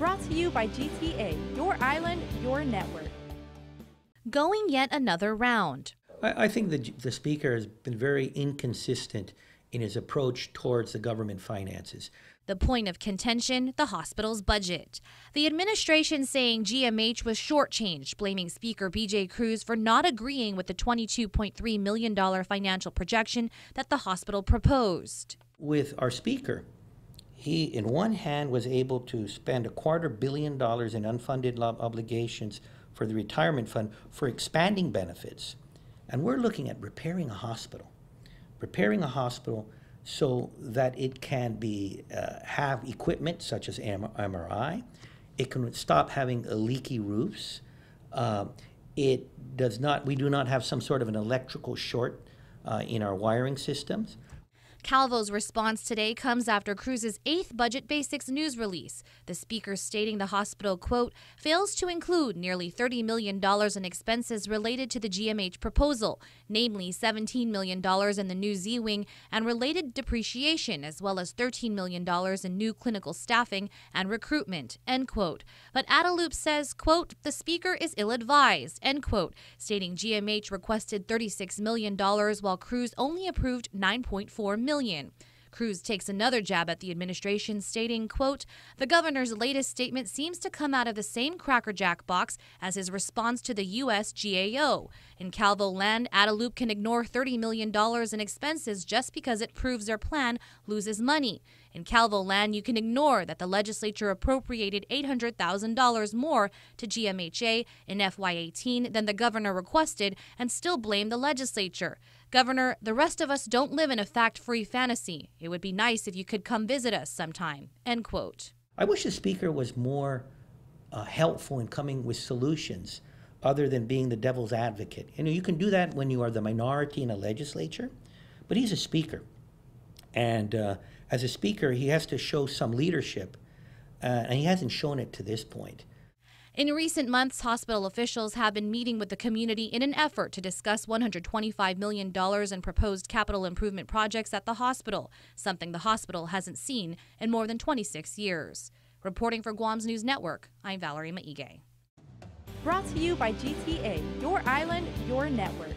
Brought to you by GTA, your island, your network. Going yet another round. I think the Speaker has been very inconsistent in his approach towards the government finances. The point of contention, the hospital's budget. The administration saying GMH was shortchanged, blaming Speaker BJ Cruz for not agreeing with the $22.3 million financial projection that the hospital proposed. With our Speaker, he, in one hand, was able to spend $250 million in unfunded obligations for the retirement fund for expanding benefits. And we're looking at repairing a hospital so that it can be have equipment such as MRI. It can stop having leaky roofs. We do not have some sort of an electrical short in our wiring systems. Calvo's response today comes after Cruz's 8th Budget Basics news release. The Speaker stating the hospital, quote, fails to include nearly $30 million in expenses related to the GMH proposal, namely $17 million in the new Z-Wing and related depreciation, as well as $13 million in new clinical staffing and recruitment, end quote. But Adelup says, quote, the Speaker is ill-advised, end quote, stating GMH requested $36 million while Cruz only approved $9.4 million. Cruz takes another jab at the administration, stating, quote, the governor's latest statement seems to come out of the same crackerjack box as his response to the U.S. GAO. In Calvo land, Adelup can ignore $30 million in expenses just because it proves their plan loses money. In Calvo land, you can ignore that the legislature appropriated $800,000 more to GMHA in FY18 than the governor requested and still blame the legislature. Governor, the rest of us don't live in a fact-free fantasy. It would be nice if you could come visit us sometime, end quote. I wish the Speaker was more helpful in coming with solutions other than being the devil's advocate. You know, you can do that when you are the minority in a legislature, but he's a Speaker. And as a Speaker, he has to show some leadership, and he hasn't shown it to this point. In recent months, hospital officials have been meeting with the community in an effort to discuss $125 million in proposed capital improvement projects at the hospital, something the hospital hasn't seen in more than 26 years. Reporting for Guam's News Network, I'm Valerie Maige. Brought to you by GTA, your island, your network.